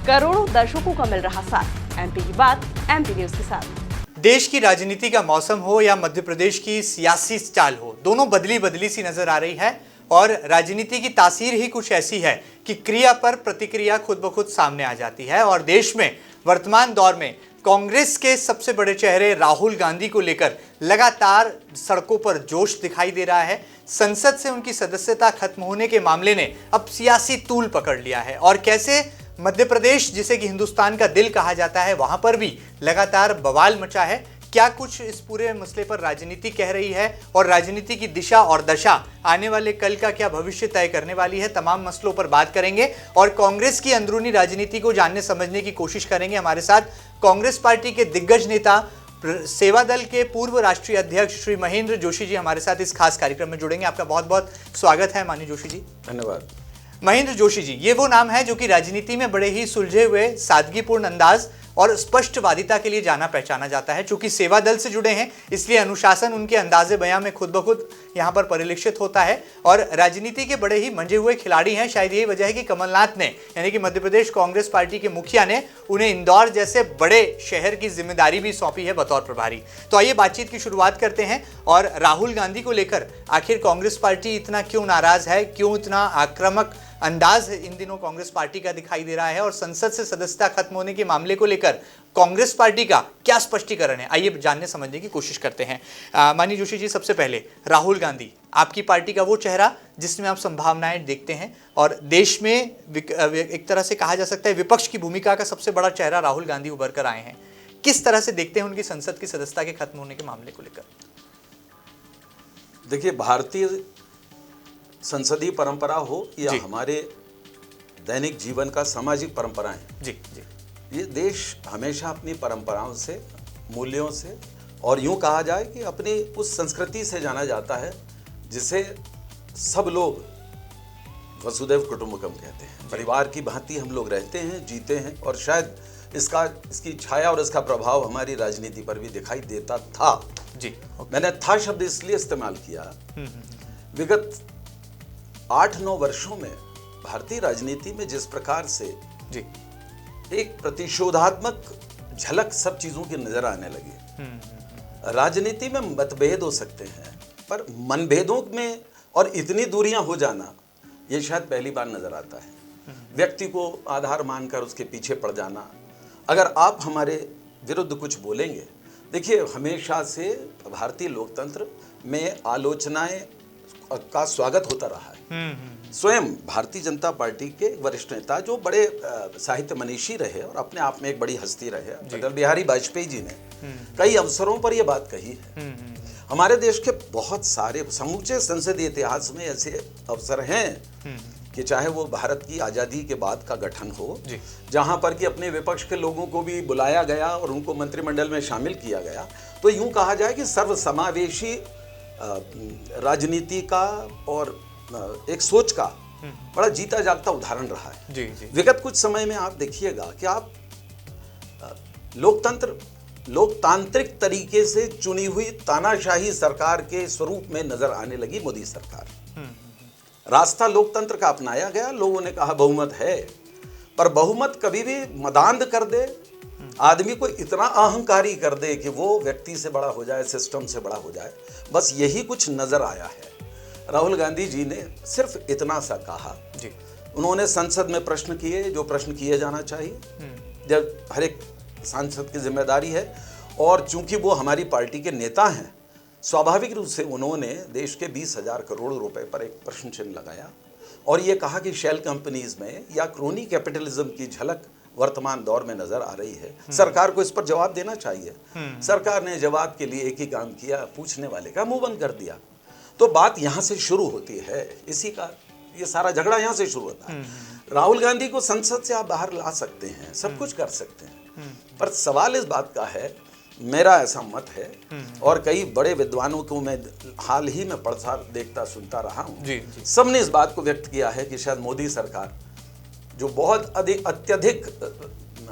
करोड़ों दर्शकों का मिल रहा साथ। एमपी की बात एमपी न्यूज के साथ। देश की राजनीति का मौसम हो या मध्य प्रदेश की सियासी चाल हो, दोनों बदली बदली सी नजर आ रही है। और राजनीति की तासीर ही कुछ ऐसी है कि क्रिया पर प्रतिक्रिया खुद ब खुद सामने आ जाती है। और देश में वर्तमान दौर में कांग्रेस के सबसे बड़े चेहरे राहुल गांधी को लेकर लगातार सड़कों पर जोश दिखाई दे रहा है। संसद से उनकी सदस्यता खत्म होने के मामले ने अब सियासी तूल पकड़ लिया है और कैसे मध्य प्रदेश, जिसे कि हिंदुस्तान का दिल कहा जाता है, वहां पर भी लगातार बवाल मचा है। क्या कुछ इस पूरे मसले पर राजनीति कह रही है और राजनीति की दिशा और दशा आने वाले कल का क्या भविष्य तय करने वाली है, तमाम मसलों पर बात करेंगे और कांग्रेस की अंदरूनी राजनीति को जानने समझने की कोशिश करेंगे। हमारे साथ कांग्रेस पार्टी के दिग्गज नेता, सेवा दल के पूर्व राष्ट्रीय अध्यक्ष श्री महेंद्र जोशी जी हमारे साथ इस खास कार्यक्रम में जुड़ेंगे। आपका बहुत बहुत स्वागत है माननीय जोशी जी। धन्यवाद। महेंद्र जोशी जी, ये वो नाम है जो कि राजनीति में बड़े ही सुलझे हुए, सादगीपूर्ण अंदाज और स्पष्टवादिता के लिए जाना पहचाना जाता है। चूंकि सेवा दल से जुड़े हैं, इसलिए अनुशासन उनके अंदाजे बयां में खुद ब खुद यहाँ पर परिलक्षित होता है और राजनीति के बड़े ही मंझे हुए खिलाड़ी हैं। शायद यही वजह है कि कमलनाथ ने, यानी कि मध्य प्रदेश कांग्रेस पार्टी के मुखिया ने, उन्हें इंदौर जैसे बड़े शहर की जिम्मेदारी भी सौंपी है बतौर प्रभारी। तो आइए बातचीत की शुरुआत करते हैं और राहुल गांधी को लेकर आखिर कांग्रेस पार्टी इतना क्यों नाराज है, क्यों इतना आक्रामक अंदाज इन दिनों कांग्रेस पार्टी का दिखाई दे रहा है और संसद से सदस्यता खत्म होने के मामले को लेकर कांग्रेस पार्टी का क्या स्पष्टीकरण है, आइए जानने समझने की कोशिश करते हैं। माननीय जोशी जी, सबसे पहले राहुल गांधी, आपकी पार्टी का वो चेहरा जिसमें आप संभावनाएं देखते हैं और देश में एक तरह से कहा जा सकता है विपक्ष की भूमिका का सबसे बड़ा चेहरा राहुल गांधी उभर कर आए हैं। किस तरह से देखते हैं उनकी संसद की सदस्यता के खत्म होने के मामले को लेकर? देखिए, भारतीय संसदीय परंपरा हो या हमारे दैनिक जीवन का सामाजिक परंपराएं, जी जी, ये देश हमेशा अपनी परंपराओं से, मूल्यों से और यूं कहा जाए कि अपनी उस संस्कृति से जाना जाता है जिसे सब लोग वसुधैव कुटुंबकम कहते हैं। परिवार की भांति हम लोग रहते हैं, जीते हैं और शायद इसकी छाया और इसका प्रभाव हमारी राजनीति पर भी दिखाई देता था। जी, मैंने था शब्द इसलिए इस्तेमाल किया, विगत 8-9 वर्षों में भारतीय राजनीति में जिस प्रकार से जी एक प्रतिशोधात्मक झलक सब चीजों की नजर आने लगी। राजनीति में मतभेद हो सकते हैं, पर मनभेदों में और इतनी दूरियां हो जाना ये शायद पहली बार नजर आता है। व्यक्ति को आधार मानकर उसके पीछे पड़ जाना। अगर आप हमारे विरुद्ध कुछ बोलेंगे, देखिए, हमेशा से भारतीय लोकतंत्र में आलोचनाएं का स्वागत होता रहा है। स्वयं भारतीय जनता पार्टी के वरिष्ठ नेता, जो बड़े साहित्य मनीषी रहे और अपने आप में एक बड़ी हस्ती रहे, अटल बिहारी वाजपेयी जी ने कई अवसरों पर यह बात कही है। हमारे देश के बहुत सारे समूचे संसदीय इतिहास में ऐसे अवसर हैं कि चाहे वो भारत की आज़ादी के बाद का गठन हो, जहां पर कि अपने विपक्ष के लोगों को भी बुलाया गया और उनको मंत्रिमंडल में शामिल किया गया। तो यूं कहा जाए कि सर्वसमावेशी राजनीति का और एक सोच का बड़ा जीता जागता उदाहरण रहा है। जी जी। विगत कुछ समय में आप देखिएगा कि आप लोकतांत्रिक तरीके से चुनी हुई तानाशाही सरकार के स्वरूप में नजर आने लगी मोदी सरकार। रास्ता लोकतंत्र का अपनाया गया, लोगों ने कहा बहुमत है, पर बहुमत कभी भी मदांध कर दे, आदमी को इतना अहंकारी कर दे कि वो व्यक्ति से बड़ा हो जाए, सिस्टम से बड़ा हो जाए, बस यही कुछ नजर आया है। राहुल गांधी जी ने सिर्फ इतना सा कहा जी। उन्होंने संसद में प्रश्न किए जो प्रश्न किए जाना चाहिए, जब हर एक सांसद की जिम्मेदारी है, और चूंकि वो हमारी पार्टी के नेता हैं, स्वाभाविक रूप से उन्होंने देश के 20,000 करोड़ रुपए पर एक प्रश्न चिन्ह लगाया और ये कहा कि शेल कंपनीज में या क्रोनी कैपिटलिज्म की झलक वर्तमान दौर में नजर आ रही है, सरकार को इस पर जवाब देना चाहिए। सरकार ने जवाब के लिए एक ही काम किया, पूछने वाले का मुंह बंद कर दिया। तो बात यहां से शुरू होती है, इसी का ये सारा झगड़ा यहां से शुरू होता है। राहुल गांधी को संसद से आप बाहर ला सकते हैं, सब कुछ कर सकते हैं, पर सवाल इस बात का है, मेरा ऐसा मत है और कई बड़े विद्वानों को मैं हाल ही में पढ़ता देखता सुनता रहा हूं, सबने इस बात को व्यक्त किया है कि शायद मोदी सरकार जो बहुत अत्यधिक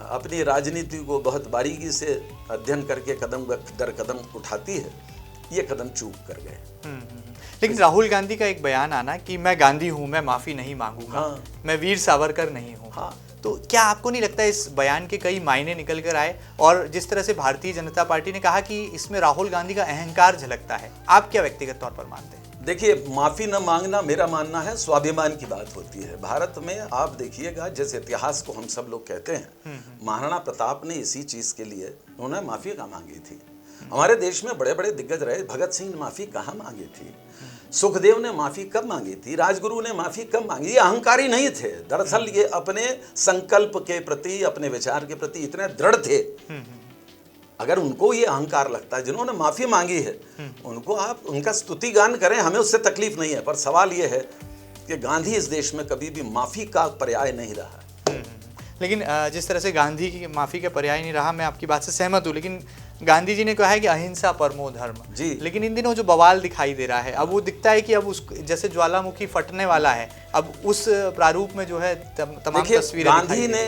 अपनी राजनीति को बहुत बारीकी से अध्ययन करके कदम दर कदम उठाती है, ये कदम चूक कर गए। लेकिन राहुल गांधी का एक बयान आना कि मैं गांधी हूं, मैं माफी नहीं मांगूंगा, मैं वीर सावरकर नहीं हूं। तो क्या आपको नहीं लगता इस बयान के कई मायने निकल कर आए, और जिस तरह से भारतीय जनता पार्टी ने कहा कि इसमें राहुल गांधी का अहंकार झलकता है, आप क्या व्यक्तिगत तौर पर मानते हैं? देखिए, माफी न मांगना मेरा मानना है स्वाभिमान की बात होती है। भारत में आप देखिएगा, जिस इतिहास को हम सब लोग कहते हैं, महाराणा प्रताप ने इसी चीज के लिए उन्होंने माफी कहाँ मांगी थी। हमारे देश में बड़े बड़े दिग्गज रहे, भगत सिंह ने माफी कहाँ मांगी थी, सुखदेव ने माफी कब मांगी थी, राजगुरु ने माफी कब मांगी। ये अहंकारी नहीं थे, दरअसल ये अपने संकल्प के प्रति, अपने विचार के प्रति इतने दृढ़ थे। अगर उनको ये अहंकार लगता है, जिन्होंने माफी मांगी है उनको आप उनका स्तुति गान करें, हमें उससे तकलीफ नहीं है। पर सवाल ये है कि गांधी इस देश में कभी भी माफी का पर्याय नहीं रहा। लेकिन जिस तरह से गांधी की माफी का पर्याय नहीं रहा, मैं आपकी बात से सहमत हूँ, लेकिन गांधी जी ने कहा है कि अहिंसा परमो धर्म जी। लेकिन इन दिनों जो बवाल दिखाई दे रहा है, अब वो दिखता है कि अब उस जैसे ज्वालामुखी फटने वाला है, अब उस प्रारूप में जो है तमाम तस्वीरें गांधी ने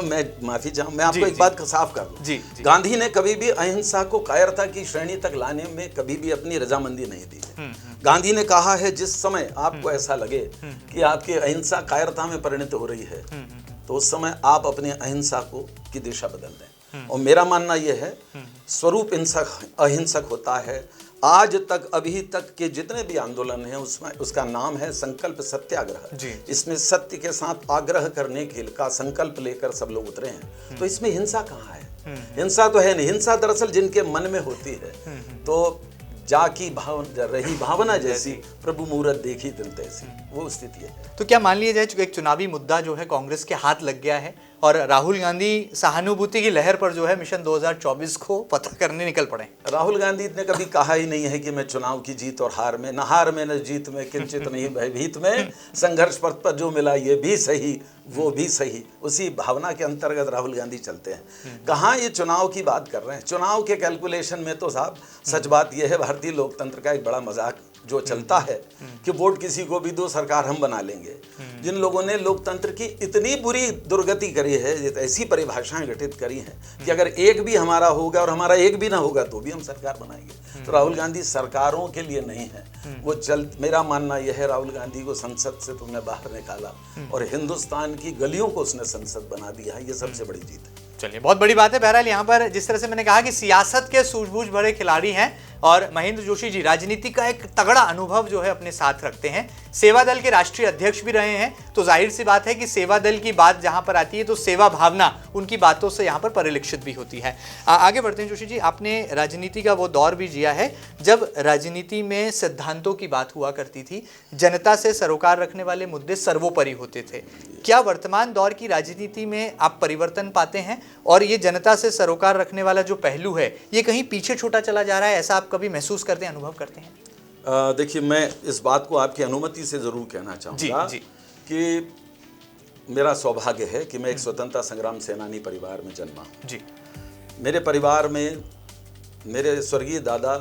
मैं माफी चाहूँ, मैं आपको एक बात साफ कर दूं, जी, गांधी ने कभी भी अहिंसा को कायरता की श्रेणी तक लाने में कभी भी अपनी रजामंदी नहीं दी है। गांधी ने कहा है, जिस समय आपको ऐसा लगे कि आपकी अहिंसा कायरता में परिणत हो रही है, तो उस समय आप अपनी अहिंसा की दिशा बदल दें। और मेरा मानना यह है, स्वरूप अहिंसक होता है। आज तक, अभी तक के जितने भी आंदोलन हैं, उसमें उसका नाम है संकल्प सत्याग्रह। इसमें सत्य के साथ आग्रह करने के का संकल्प लेकर सब लोग उतरे हैं। तो इसमें हिंसा कहाँ है? हिंसा तो है नहीं। हिंसा दरअसल जिनके मन में होती है, तो जाकी रही भावना जैसी, प्रभु मूरत देखी दिन तैसी, वो स्थिति है। तो क्या मान लिया जाए एक चुनावी मुद्दा जो है कांग्रेस के हाथ लग गया है और राहुल गांधी सहानुभूति की लहर पर जो है मिशन 2024 को पता करने निकल पड़े? राहुल गांधी ने कभी कहा ही नहीं है कि मैं चुनाव की जीत और हार में, न हार में न जीत में, किंचित नहीं भयभीत में, संघर्ष पथ पर जो मिला ये भी सही वो भी सही, उसी भावना के अंतर्गत राहुल गांधी चलते हैं। कहाँ ये चुनाव की बात कर रहे हैं? चुनाव के कैलकुलेशन में तो साहब सच बात यह है, भारतीय लोकतंत्र का एक बड़ा मजाक जो चलता है कि वोट किसी को भी दो, सरकार हम बना लेंगे। जिन लोगों ने लोकतंत्र की इतनी बुरी दुर्गति करी है, ऐसी परिभाषाएं गठित करी हैं कि अगर एक भी हमारा होगा और हमारा एक भी ना होगा तो भी हम सरकार बनाएंगे। तो राहुल गांधी सरकारों के लिए नहीं है वो मेरा मानना यह है, राहुल गांधी को संसद से तुमने बाहर निकाला और हिंदुस्तान की गलियों को उसने संसद बना दिया है, ये सबसे बड़ी जीत है। चलिए, बहुत बड़ी बात है। बहरहाल यहाँ पर जिस तरह से मैंने कहा कि सियासत के सूझबूझ भरे खिलाड़ी हैं और महेंद्र जोशी जी राजनीति का एक तगड़ा अनुभव जो है अपने साथ रखते हैं, सेवा दल के राष्ट्रीय अध्यक्ष भी रहे हैं, तो जाहिर सी बात है कि सेवा दल की बात जहां पर आती है तो सेवा भावना उनकी बातों से यहां पर परिलक्षित भी होती है। आगे बढ़ते हैं जोशी जी, आपने राजनीति का वो दौर भी जिया है जब राजनीति में सिद्धांतों की बात हुआ करती थी, जनता से सरोकार रखने वाले मुद्दे सर्वोपरि होते थे। क्या वर्तमान दौर की राजनीति में आप परिवर्तन पाते हैं और ये जनता से सरोकार रखने वाला जो पहलू है ये कहीं पीछे छूटा चला जा रहा है, ऐसा आप कभी महसूस करते हैं, अनुभव करते हैं? देखिए, मैं इस बात को आपकी अनुमति से जरूर कहना चाहूँगा कि मेरा सौभाग्य है कि मैं एक स्वतंत्रता संग्राम सेनानी परिवार में जन्मा हूँ। जी। मेरे परिवार में मेरे स्वर्गीय दादा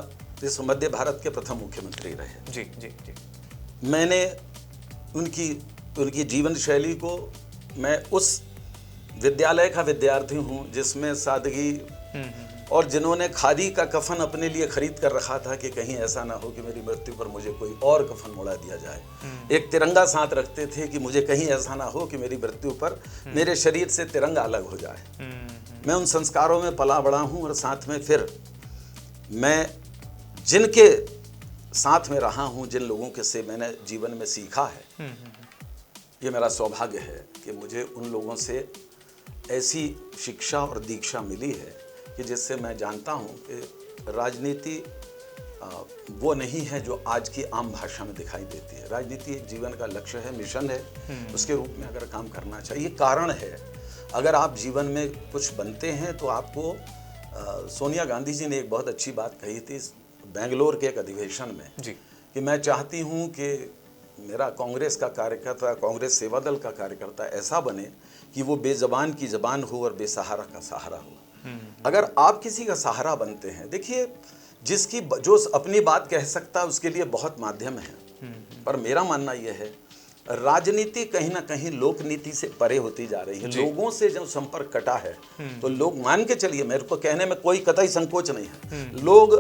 इस मध्य भारत के प्रथम मुख्यमंत्री रहे। जी जी जी। मैंने उनकी जीवन शैली को, मैं उस विद्यालय का विद्यार्थी हूँ जिसमें सादगी, और जिन्होंने खादी का कफन अपने लिए खरीद कर रखा था कि कहीं ऐसा ना हो कि मेरी मृत्यु पर मुझे कोई और कफन मोड़ा दिया जाए। एक तिरंगा साथ रखते थे कि मुझे कहीं ऐसा ना हो कि मेरी मृत्यु पर मेरे शरीर से तिरंगा अलग हो जाए। मैं उन संस्कारों में पला बड़ा हूँ और साथ में फिर मैं जिनके साथ में रहा हूँ, जिन लोगों के से मैंने जीवन में सीखा है, ये मेरा सौभाग्य है कि मुझे उन लोगों से ऐसी शिक्षा और दीक्षा मिली है कि जिससे मैं जानता हूँ कि राजनीति वो नहीं है जो आज की आम भाषा में दिखाई देती है। राजनीति एक जीवन का लक्ष्य है, मिशन है, उसके रूप में अगर काम करना चाहिए। कारण है, अगर आप जीवन में कुछ बनते हैं तो आपको सोनिया गांधी जी ने एक बहुत अच्छी बात कही थी बेंगलोर के एक अधिवेशन में जी, कि मैं चाहती हूँ कि मेरा कांग्रेस का कार्यकर्ता, कांग्रेस सेवा दल का कार्यकर्ता ऐसा बने कि वो बेज़बान की ज़बान हो और बेसहारा का सहारा हो। अगर आप किसी का सहारा बनते हैं, देखिए जो अपनी बात कह सकता है उसके लिए बहुत माध्यम है, पर मेरा मानना यह है राजनीति कहीं ना कहीं लोक नीति से परे होती जा रही है। लोगों से जब संपर्क कटा है तो लोग, मान के चलिए, मेरे को कहने में कोई कतई संकोच नहीं है, लोग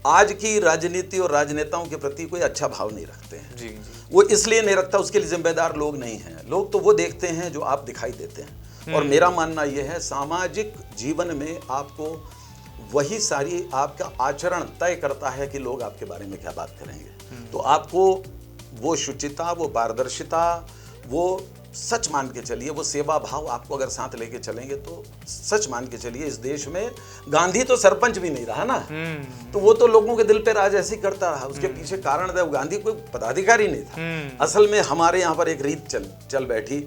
आज की राजनीति और राजनेताओं के प्रति कोई अच्छा भाव नहीं रखते हैं। जी। वो इसलिए नहीं रखता, उसके लिए जिम्मेदार लोग नहीं हैं। लोग तो वो देखते हैं जो आप दिखाई देते हैं। और मेरा मानना यह है, सामाजिक जीवन में आपको वही सारी आपका आचरण तय करता है कि लोग आपके बारे में क्या बात करेंगे। तो आपको वो शुचिता, वो पारदर्शिता, वो सच मान के चलिए, वो सेवा भाव आपको अगर साथ लेके चलेंगे तो सच मान के चलिए, इस देश में गांधी तो सरपंच भी नहीं रहा ना, तो वो तो लोगों के दिल पे राज ऐसे ही करता रहा। उसके पीछे कारण था, गांधी कोई पदाधिकारी नहीं था। असल में हमारे यहाँ पर एक रीत चल बैठी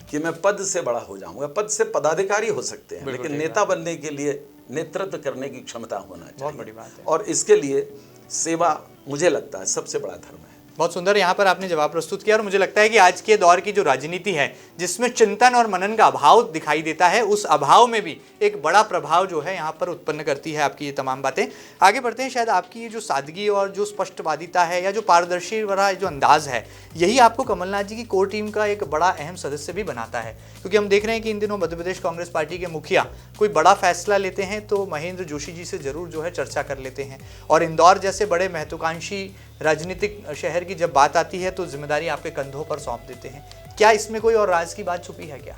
कि मैं पद से बड़ा हो जाऊंगा। पद से पदाधिकारी हो सकते हैं, लेकिन नेता बनने के लिए नेतृत्व करने की क्षमता होना चाहिए। बहुत बड़ी बात है। और इसके लिए सेवा, मुझे लगता है, सबसे बड़ा धर्म है। बहुत सुंदर यहाँ पर आपने जवाब प्रस्तुत किया और मुझे लगता है कि आज के दौर की जो राजनीति है, जिसमें चिंतन और मनन का अभाव दिखाई देता है, उस अभाव में भी एक बड़ा प्रभाव जो है यहाँ पर उत्पन्न करती है आपकी ये तमाम बातें। आगे बढ़ते हैं। शायद आपकी ये जो सादगी और जो स्पष्टवादिता है या जो पारदर्शी वाला जो अंदाज है, यही आपको कमलनाथ जी की कोर टीम का एक बड़ा अहम सदस्य भी बनाता है। क्योंकि हम देख रहे हैं कि इन दिनों मध्य प्रदेश कांग्रेस पार्टी के मुखिया कोई बड़ा फैसला लेते हैं तो महेंद्र जोशी जी से जरूर जो है चर्चा कर लेते हैं, और इंदौर जैसे बड़े महत्वाकांक्षी राजनीतिक शहर की जब बात आती है तो जिम्मेदारी आपके कंधों पर सौंप देते हैं। क्या इसमें कोई और राज की बात छुपी है क्या?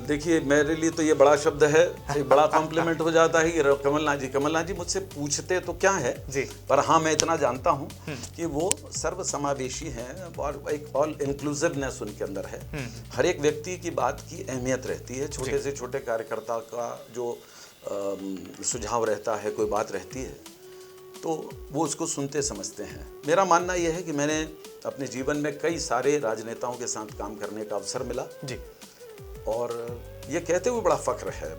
देखिए, मेरे लिए तो ये बड़ा शब्द है, एक बड़ा कॉम्प्लीमेंट हो जाता है कि कमलनाथ जी मुझसे पूछते तो क्या है जी, पर हाँ, मैं इतना जानता हूँ कि वो सर्व समावेशी हैं और एक ऑल इंक्लूसिवनेस उनके अंदर है। हर एक व्यक्ति की बात की अहमियत रहती है। छोटे से छोटे कार्यकर्ता का जो सुझाव रहता है, कोई बात रहती है, तो वो उसको सुनते समझते हैं। मेरा मानना यह है कि मैंने अपने जीवन में कई सारे राजनेताओं के साथ काम करने का अवसर मिला जी, और ये कहते हुए बड़ा फख्र है,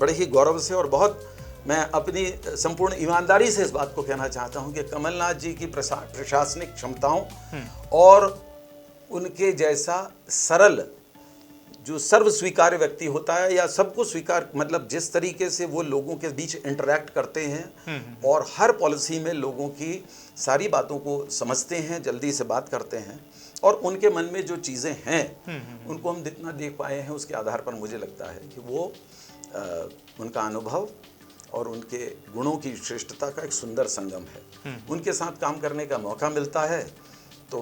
बड़े ही गौरव से, और बहुत मैं अपनी संपूर्ण ईमानदारी से इस बात को कहना चाहता हूँ कि कमलनाथ जी की प्रशासनिक क्षमताओं और उनके जैसा सरल, जो सर्व स्वीकार्य व्यक्ति होता है या सबको स्वीकार, मतलब जिस तरीके से वो लोगों के बीच इंटरैक्ट करते हैं और हर पॉलिसी में लोगों की सारी बातों को समझते हैं, जल्दी से बात करते हैं, और उनके मन में जो चीज़ें हैं उनको हम जितना देख पाए हैं उसके आधार पर मुझे लगता है कि वो उनका अनुभव और उनके गुणों की श्रेष्ठता का एक सुंदर संगम है। उनके साथ काम करने का मौका मिलता है तो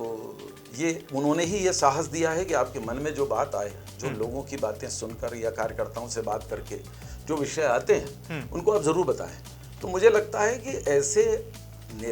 ये उन्होंने ही ये साहस दिया है कि आपके मन में जो बात आए, जो लोगों की बातें सुनकर या कार्यकर्ताओं से बात करके जो विषय आते हैं उनको आप ज़रूर बताएं। तो मुझे लगता है कि ऐसे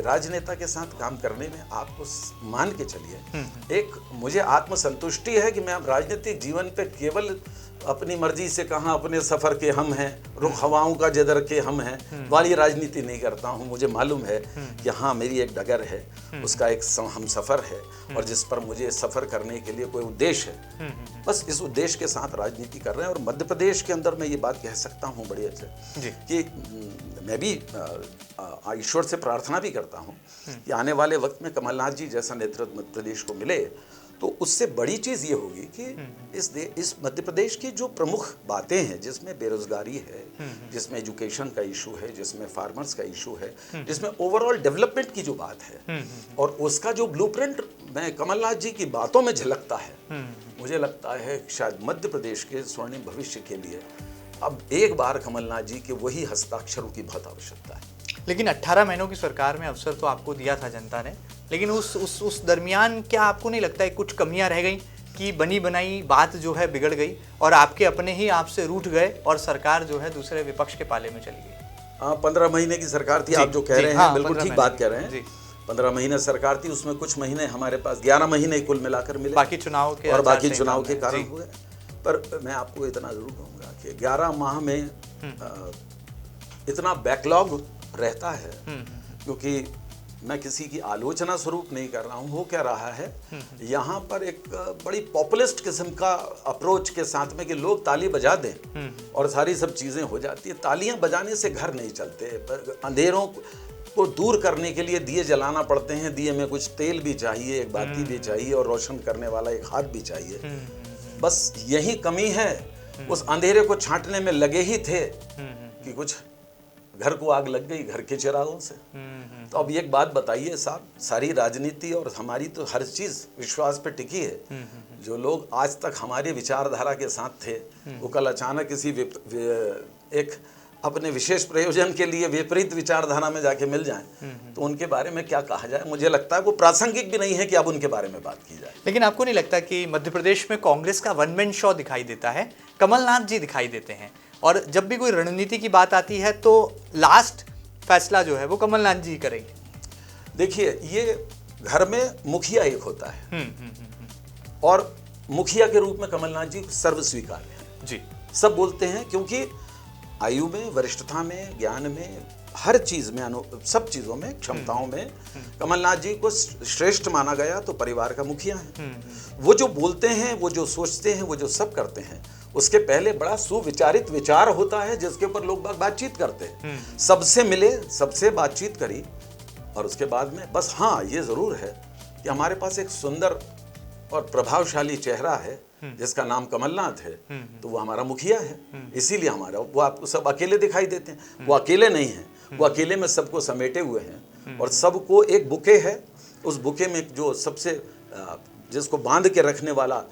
राजनेता के साथ काम करने में आपको मान के चलिए, एक मुझे आत्मसंतुष्टि है कि मैं अब राजनीतिक जीवन पे केवल अपनी मर्जी से कहाँ अपने सफ़र के हम हैं, रुख हवाओं का जदर के हम हैं वाली राजनीति नहीं करता हूँ। मुझे मालूम है कि हाँ, मेरी एक डगर है, उसका एक हम सफ़र है, और जिस पर मुझे सफ़र करने के लिए कोई उद्देश्य है, बस इस उद्देश्य के साथ राजनीति कर रहे हैं। और मध्य प्रदेश के अंदर मैं ये बात कह सकता हूँ बड़े अच्छे कि मैं भी ईश्वर से प्रार्थना भी करता हूँ कि आने वाले वक्त में कमलनाथ जी जैसा नेतृत्व मध्य प्रदेश को मिले, तो उससे बड़ी चीज़ ये होगी कि इस मध्य प्रदेश की जो प्रमुख बातें हैं, जिसमें बेरोजगारी है, जिसमें एजुकेशन का इशू है, जिसमें फार्मर्स का इशू है, जिसमें ओवरऑल डेवलपमेंट की जो बात है, और उसका जो ब्लूप्रिंट मैं कमलनाथ जी की बातों में झलकता है, मुझे लगता है शायद मध्य प्रदेश के स्वर्णिम भविष्य के लिए अब एक बार कमलनाथ जी के वही हस्ताक्षरों की बहुत आवश्यकता है। लेकिन 18 महीनों की सरकार में अवसर तो आपको दिया था जनता ने, लेकिन उस दरमियान क्या आपको नहीं लगता है कुछ कमियां रह गई कि बनी बनाई बात जो है बिगड़ गई और आपके अपने ही आपसे रूठ गए और सरकार जो है दूसरे विपक्ष के पाले में चली गई? 15 महीने की सरकार थी, आप जो कह रहे हैं बिल्कुल ठीक बात कह रहे हैं। 15 महीने सरकार थी, उसमें कुछ महीने हमारे पास 11 महीने कुल मिलाकर मिले, बाकी चुनाव के कारण हुए। पर मैं आपको इतना जरूर कहूँगा कि 11 माह में इतना बैकलॉग रहता है, क्योंकि मैं किसी की आलोचना स्वरूप नहीं कर रहा हूँ, हो क्या रहा है यहाँ पर एक बड़ी पॉपुलिस्ट किस्म का अप्रोच के साथ में कि लोग ताली बजा दें और सारी सब चीज़ें हो जाती है। तालियां बजाने से घर नहीं चलते, अंधेरों को दूर करने के लिए दिए जलाना पड़ते हैं। दिए में कुछ तेल भी चाहिए, एक बाती भी चाहिए, और रोशन करने वाला एक हाथ भी चाहिए। बस यही कमी है, उस अंधेरे को छांटने में लगे ही थे कि कुछ घर को आग लग गई घर के चिरागों से। तो अब एक बात बताइए साहब, सारी राजनीति और हमारी तो हर चीज़ विश्वास पे टिकी है। जो लोग आज तक हमारी विचारधारा के साथ थे, वो कल अचानक किसी एक अपने विशेष प्रयोजन के लिए विपरीत विचारधारा में जाके मिल जाएं तो उनके बारे में क्या कहा जाए। मुझे लगता है वो प्रासंगिक भी नहीं है कि अब उनके बारे में बात की जाए। लेकिन आपको नहीं लगता कि मध्य प्रदेश में कांग्रेस का वन मैन शो दिखाई देता है, कमलनाथ जी दिखाई देते हैं, और जब भी कोई रणनीति की बात आती है तो लास्ट फैसला जो है वो कमलनाथ जी करेंगे? देखिए, ये घर में मुखिया एक होता है और मुखिया के रूप में कमलनाथ जी सर्व स्वीकार्य हैं जी। सब बोलते हैं, क्योंकि आयु में, वरिष्ठता में, ज्ञान में, हर चीज में, सब चीजों में, क्षमताओं में कमलनाथ जी को श्रेष्ठ माना गया। तो परिवार का मुखिया है। वो जो बोलते हैं, वो जो सोचते हैं, वो जो सब करते हैं, उसके पहले बड़ा सुविचारित विचार होता है जिसके ऊपर लोग बातचीत करते हैं। सबसे मिले, सबसे बातचीत करी और उसके बाद में बस हाँ, ये जरूर है कि हमारे पास एक सुंदर और प्रभावशाली चेहरा है जिसका नाम कमलनाथ है, तो वो हमारा मुखिया है। इसीलिए हमारा, वो आपको सब अकेले दिखाई देते हैं, वो अकेले नहीं हैं, वो अकेले में सबको समेटे हुए हैं और सबको एक बुके है। उस बुके में जो सबसे जिसको बांध के रखने वाला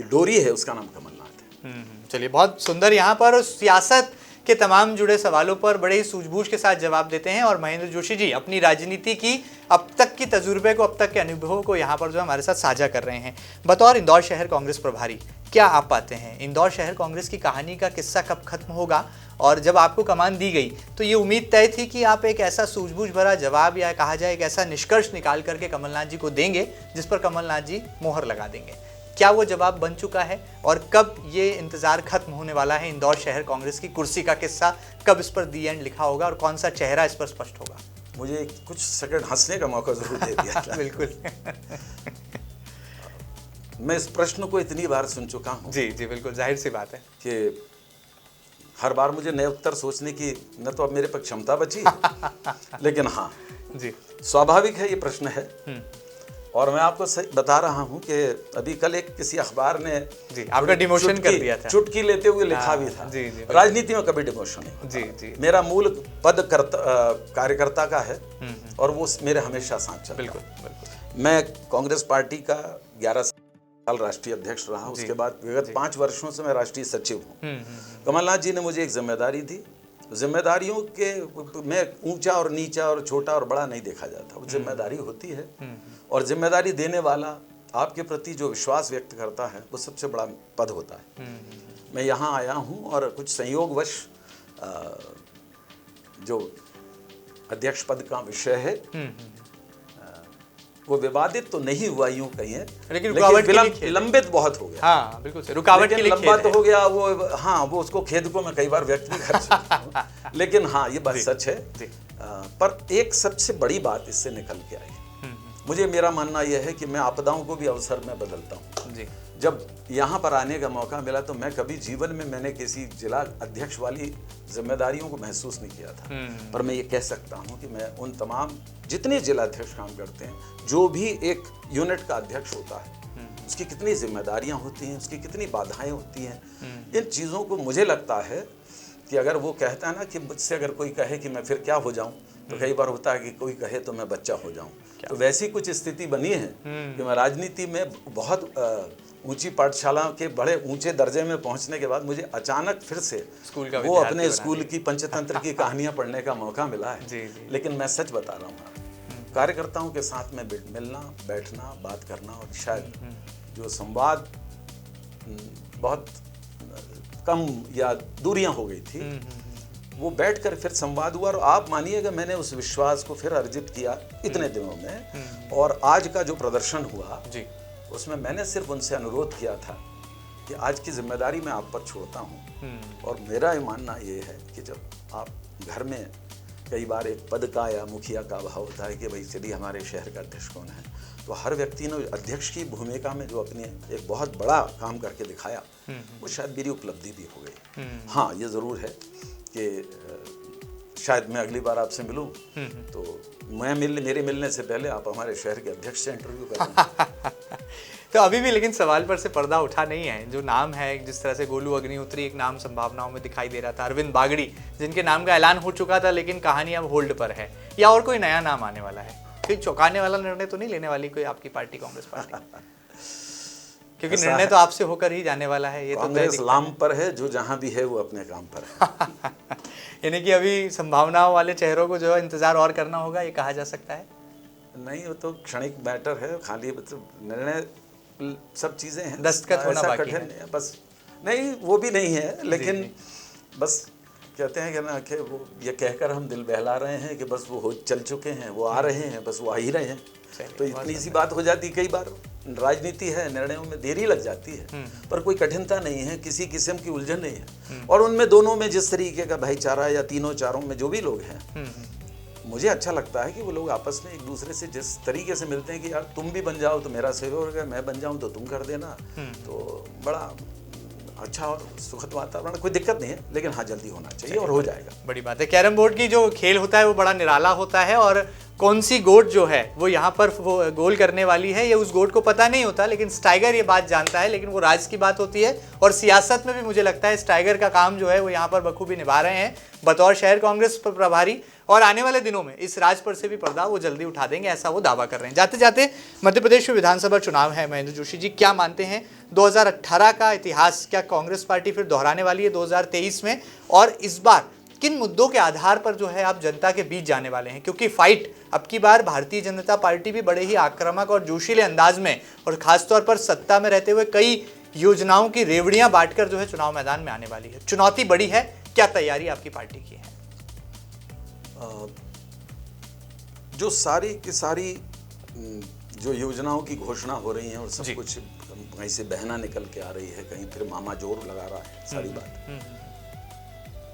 डोरी है, उसका नाम कमलनाथ है। चलिए, बहुत सुंदर। यहाँ पर सियासत के तमाम जुड़े सवालों पर बड़े ही सूझबूझ के साथ जवाब देते हैं और महेंद्र जोशी जी अपनी राजनीति की अब तक की तजुर्बे को, अब तक के अनुभवों को यहाँ पर जो हमारे साथ साझा कर रहे हैं। बतौर इंदौर शहर कांग्रेस प्रभारी, क्या आप पाते हैं इंदौर शहर कांग्रेस की कहानी का किस्सा कब खत्म होगा? और जब आपको कमान दी गई तो ये उम्मीद तय थी कि आप एक ऐसा सूझबूझ भरा जवाब, या कहा जाए एक ऐसा निष्कर्ष निकाल करके कमलनाथ जी को देंगे जिस पर कमलनाथ जी मोहर लगा देंगे। क्या वो जवाब बन चुका है और कब ये इंतजार खत्म होने वाला है? इंदौर शहर कांग्रेस की कुर्सी का किस्सा कब इस पर दी एंड लिखा होगा और कौन सा चेहरा इस पर स्पष्ट होगा? मुझे कुछ सेकंड हंसने का मौका जरूर दे दिया। बिल्कुल। मैं इस प्रश्न को इतनी बार सुन चुका हूँ। जी जी, बिल्कुल, जाहिर सी बात है कि हर बार मुझे नए उत्तर सोचने की न तो अब मेरे पर क्षमता बची लेकिन हाँ जी, स्वाभाविक है ये प्रश्न है। और मैं आपको सही बता रहा हूँ कि अभी कल एक किसी अखबार ने जी आपका डिमोशन कर दिया था, चुटकी लेते हुए लिखा भी था। जी जी, राजनीति में कभी डिमोशन नहीं होता। जी जी, मेरा मूल पद कार्यकर्ता का है और वो मेरे हमेशा साथ चलता है। बिल्कुल बिल्कुल। मैं कांग्रेस पार्टी का 11 साल राष्ट्रीय अध्यक्ष रहा। उसके बाद विगत 5 वर्षों से मैं राष्ट्रीय सचिव हूँ। कमलनाथ जी ने मुझे एक जिम्मेदारी दी। जिम्मेदारियों के में ऊंचा और नीचा और छोटा और बड़ा नहीं देखा जाता, वो जिम्मेदारी होती है और जिम्मेदारी देने वाला आपके प्रति जो विश्वास व्यक्त करता है वो सबसे बड़ा पद होता है। मैं यहाँ आया हूँ और कुछ संयोगवश जो अध्यक्ष पद का विषय है वो विवादित तो नहीं हुआ, यूं कहिए, लेकिन लंबित बहुत हो गया। हाँ बिल्कुल, रुकावट के लिए लंबा तो हो गया वो। हाँ, वो उसको खेद को मैं कई बार व्यक्त भी कर चुका हूं। लेकिन हाँ, ये बात सच है। पर एक सबसे बड़ी बात इससे निकल के आई, मुझे, मेरा मानना यह है कि मैं आपदाओं को भी अवसर में बदलता हूँ। जब यहाँ पर आने का मौका मिला तो मैं कभी जीवन में मैंने किसी जिला अध्यक्ष वाली जिम्मेदारियों को महसूस नहीं किया था। पर मैं ये कह सकता हूँ कि मैं उन तमाम जितने जिला अध्यक्ष काम करते हैं, जो भी एक यूनिट का अध्यक्ष होता है, उसकी कितनी जिम्मेदारियाँ होती हैं, उसकी कितनी बाधाएं होती हैं, इन चीज़ों को मुझे लगता है कि अगर वो कहता है ना कि मुझसे अगर कोई कहे कि मैं फिर क्या हो जाऊँ, तो कई बार होता है कि कोई कहे तो मैं बच्चा हो जाऊँ। तो वैसी कुछ स्थिति बनी है कि मैं राजनीति में बहुत ऊंची पाठशाला के बड़े ऊंचे दर्जे में पहुंचने के बाद मुझे अचानक फिर से वो अपने स्कूल की पंचतंत्र की कहानियां पढ़ने का मौका मिला है। लेकिन मैं सच बता रहा हूँ, कार्यकर्ताओं के साथ में मिलना, बैठना, बात करना और शायद जो संवाद बहुत कम या दूरियां हो गई थी, वो बैठकर फिर संवाद हुआ और आप मानिएगा मैंने उस विश्वास को फिर अर्जित किया इतने दिनों में। और आज का जो प्रदर्शन हुआ जी, उसमें मैंने सिर्फ उनसे अनुरोध किया था कि आज की जिम्मेदारी मैं आप पर छोड़ता हूँ। और मेरा ये मानना ये है कि जब आप घर में कई बार एक पद का या मुखिया का अभाव होता है कि भाई चलिए हमारे शहर का अध्यक्ष कौन है, तो हर व्यक्ति ने अध्यक्ष की भूमिका में जो अपने एक बहुत बड़ा काम करके दिखाया, वो शायद मेरी उपलब्धि भी हो गई। हाँ, ये ज़रूर है कि शायद मैं अगली बार आपसे मिलूं तो मेरे मिलने से पहले आप हमारे शहर के अध्यक्ष से इंटरव्यू करें। तो अभी भी लेकिन सवाल पर से पर्दा उठा नहीं है। जो नाम है, जिस तरह से गोलू अग्निहोत्री एक नाम संभावनाओं में दिखाई दे रहा था, अरविंद बागड़ी जिनके नाम का ऐलान हो चुका था लेकिन कहानी अब होल्ड पर है, या और कोई नया नाम आने वाला है? कोई चौंकाने वाला निर्णय तो नहीं लेने वाली कोई आपकी पार्टी, कांग्रेस पार्टी? क्योंकि निर्णय तो आपसे होकर ही जाने वाला है। ये कांग्रेस लाम पर है, जो जहां भी है वो अपने काम पर है। यानी कि अभी संभावनाओं वाले चेहरों को जो है इंतजार और करना होगा, ये कहा जा सकता है। नहीं, वो तो क्षणिक मैटर है, खाली निर्णय सब चीज़ें हैं, दस्तखत होना बाकी कठिन है बस। नहीं, वो भी नहीं है, लेकिन बस कहते हैं कि ना कि वो ये कहकर हम दिल बहला रहे हैं कि बस वो हो चल चुके हैं, वो आ रहे हैं, बस वो आ ही रहे हैं। तो इतनी सी बात हो जाती। कई बार राजनीति है, निर्णयों में देरी लग जाती है, पर कोई कठिनता नहीं है, किसी किस्म की उलझन नहीं है। और उनमें दोनों में जिस तरीके का भाईचारा या तीनों चारों में जो भी लोग हैं, मुझे अच्छा लगता है कि वो लोग आपस में एक दूसरे से जिस तरीके से मिलते हैं कि यार तुम भी बन जाओ तो मेरा सहयोग है, मैं बन जाऊं तो तुम कर देना, तो बड़ा अच्छा और सुखद वातावरण, कोई दिक्कत नहीं है। लेकिन हाँ, जल्दी होना चाहिए और हो जाएगा। बड़ी बात है। कैरम बोर्ड की जो खेल होता है वो बड़ा निराला होता है, और कौन सी गोट जो है वो यहाँ पर वो गोल करने वाली है ये उस गोट को पता नहीं होता, लेकिन स्टाइगर ये बात जानता है। लेकिन वो राज की बात होती है, और सियासत में भी मुझे लगता है स्टाइगर का काम जो है वो यहाँ पर बखूबी निभा रहे हैं बतौर शहर कांग्रेस प्रभारी, और आने वाले दिनों में इस राज पर से भी पर्दा वो जल्दी उठा देंगे, ऐसा वो दावा कर रहे हैं। जाते जाते मध्य प्रदेश में विधानसभा चुनाव है, महेंद्र जोशी जी क्या मानते हैं 2018 का इतिहास क्या कांग्रेस पार्टी फिर दोहराने वाली है 2023 में, और इस बार किन मुद्दों के आधार पर जो है आप जनता के बीच जाने वाले हैं? क्योंकि फाइट अब की बार भारतीय जनता पार्टी भी बड़े ही आक्रामक और जोशीले अंदाज में, और खासतौर पर सत्ता में रहते हुए कई योजनाओं की रेवड़ियां बांटकर जो है चुनाव मैदान में आने वाली है। चुनौती बड़ी है, क्या तैयारी आपकी पार्टी की है? जो सारी की सारी जो योजनाओं की घोषणा हो रही है और सब कुछ कहीं से बहना निकल के आ रही है, कहीं फिर मामा जोर लगा रहा है, सारी बात।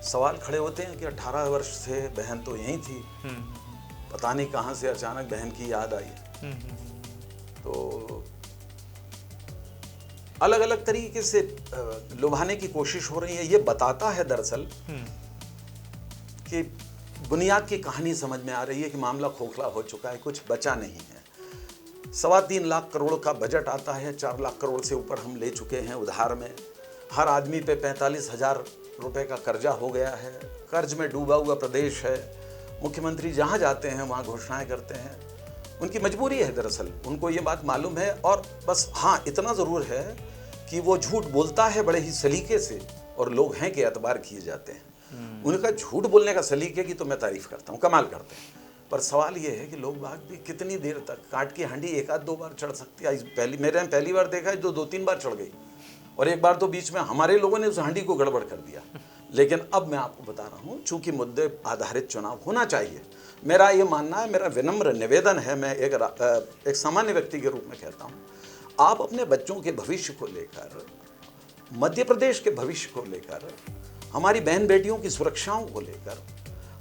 सवाल खड़े होते हैं कि 18 वर्ष से बहन तो यहीं थी, पता नहीं कहां से अचानक बहन की याद आई। तो अलग अलग तरीके से लुभाने की कोशिश हो रही है। ये बताता है दरअसल कि बुनियाद की कहानी समझ में आ रही है कि मामला खोखला हो चुका है, कुछ बचा नहीं है। 3.25 लाख करोड़ का बजट आता है, 4 लाख करोड़ से ऊपर हम ले चुके हैं उधार में। हर आदमी पे 45,000 रुपए का कर्जा हो गया है, कर्ज में डूबा हुआ प्रदेश है। मुख्यमंत्री जहाँ जाते हैं वहाँ घोषणाएं करते हैं, उनकी मजबूरी है दरअसल, उनको ये बात मालूम है। और बस हाँ, इतना ज़रूर है कि वो झूठ बोलता है बड़े ही सलीके से, और लोग हैं कि एतबार किए जाते हैं। उनका झूठ बोलने का सलीके की तो मैं तारीफ करता हूँ, कमाल करते हैं। पर सवाल ये है कि लोग बाग भी कितनी देर तक, काट की हांडी एक आध दो बार चढ़ सकती है। मेरे यहाँ पहली बार देखा है जो 2-3 बार चढ़ गई, और एक बार तो बीच में हमारे लोगों ने उस हांडी को गड़बड़ कर दिया। लेकिन अब मैं आपको बता रहा हूँ, चूंकि मुद्दे आधारित चुनाव होना चाहिए, मेरा ये मानना है, मेरा विनम्र निवेदन है, मैं एक सामान्य व्यक्ति के रूप में कहता हूँ, आप अपने बच्चों के भविष्य को लेकर, मध्य प्रदेश के भविष्य को लेकर, हमारी बहन बेटियों की सुरक्षाओं को लेकर,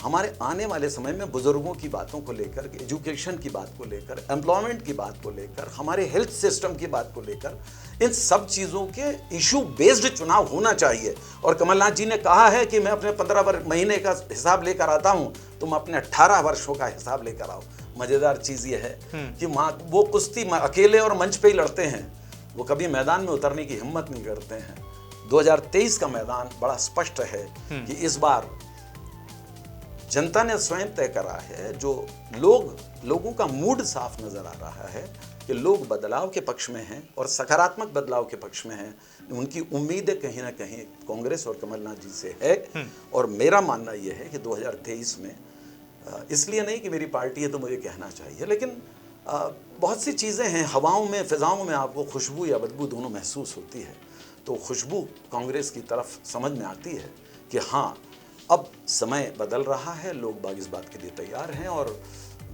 हमारे आने वाले समय में बुजुर्गों की बातों को लेकर, एजुकेशन की बात को लेकर, एम्प्लॉयमेंट की बात को लेकर, हमारे हेल्थ सिस्टम की बात को लेकर, इन सब चीज़ों के इशू बेस्ड चुनाव होना चाहिए। और कमलनाथ जी ने कहा है कि मैं अपने 15 महीने का हिसाब लेकर आता हूं, तुम अपने 18 वर्षों का हिसाब लेकर आओ। मज़ेदार चीज़ ये है कि वो कुश्ती अकेले और मंच पे ही लड़ते हैं, वो कभी मैदान में उतरने की हिम्मत नहीं करते हैं। 2023 का मैदान बड़ा स्पष्ट है कि इस बार जनता ने स्वयं तय करा है, जो लोगों का मूड साफ नजर आ रहा है कि लोग बदलाव के पक्ष में हैं और सकारात्मक बदलाव के पक्ष में हैं। उनकी उम्मीदें कहीं ना कहीं कांग्रेस और कमलनाथ जी से है। और मेरा मानना यह है कि 2023 में, इसलिए नहीं कि मेरी पार्टी है तो मुझे कहना चाहिए, लेकिन बहुत सी चीज़ें हैं, हवाओं में, फिजाओं में आपको खुशबू या बदबू दोनों महसूस होती है। तो खुशबू कांग्रेस की तरफ समझ में आती है कि हाँ, अब समय बदल रहा है, लोग बाग इस बात के लिए तैयार हैं, और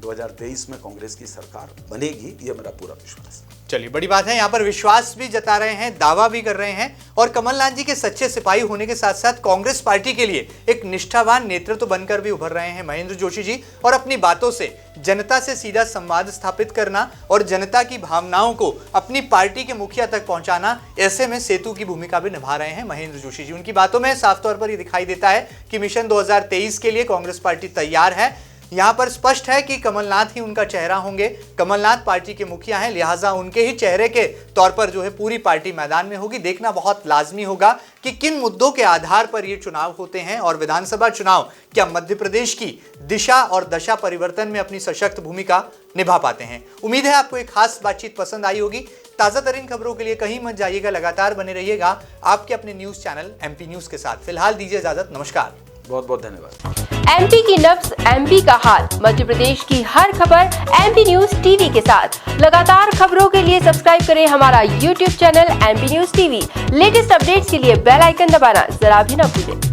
2023 में कांग्रेस की सरकार बनेगी, ये मेरा पूरा विश्वास है। चलिए, बड़ी बात है, यहाँ पर विश्वास भी जता रहे हैं, दावा भी कर रहे हैं, और कमलनाथ जी के सच्चे सिपाही होने के साथ साथ कांग्रेस पार्टी के लिए एक निष्ठावान नेतृत्व बनकर भी उभर रहे हैं महेंद्र जोशी जी। और अपनी बातों से जनता से सीधा संवाद स्थापित करना और जनता की भावनाओं को अपनी पार्टी के मुखिया तक पहुंचाना, ऐसे में सेतु की भूमिका भी निभा रहे हैं महेंद्र जोशी जी। उनकी बातों में साफ तौर पर यह दिखाई देता है कि मिशन 2023 के लिए कांग्रेस पार्टी तैयार है। यहाँ पर स्पष्ट है कि कमलनाथ ही उनका चेहरा होंगे, कमलनाथ पार्टी के मुखिया हैं, लिहाजा उनके ही चेहरे के तौर पर जो है पूरी पार्टी मैदान में होगी। देखना बहुत लाजमी होगा कि किन मुद्दों के आधार पर ये चुनाव होते हैं, और विधानसभा चुनाव क्या मध्य प्रदेश की दिशा और दशा परिवर्तन में अपनी सशक्त भूमिका निभा पाते हैं। उम्मीद है आपको एक खास बातचीत पसंद आई होगी। ताज़ा तरीन खबरों के लिए कहीं मत जाइएगा, लगातार बने रहिएगा आपके अपने न्यूज़ चैनल MP न्यूज़ के साथ। फिलहाल दीजिए इजाजत, नमस्कार। बहुत बहुत धन्यवाद। एमपी की नब्ज, एमपी का हाल, मध्य प्रदेश की हर खबर एमपी न्यूज टीवी के साथ। लगातार खबरों के लिए सब्सक्राइब करें हमारा YouTube channel MP news TV. Latest updates के लिए बेल आइकन दबाना जरा भी न भूलें।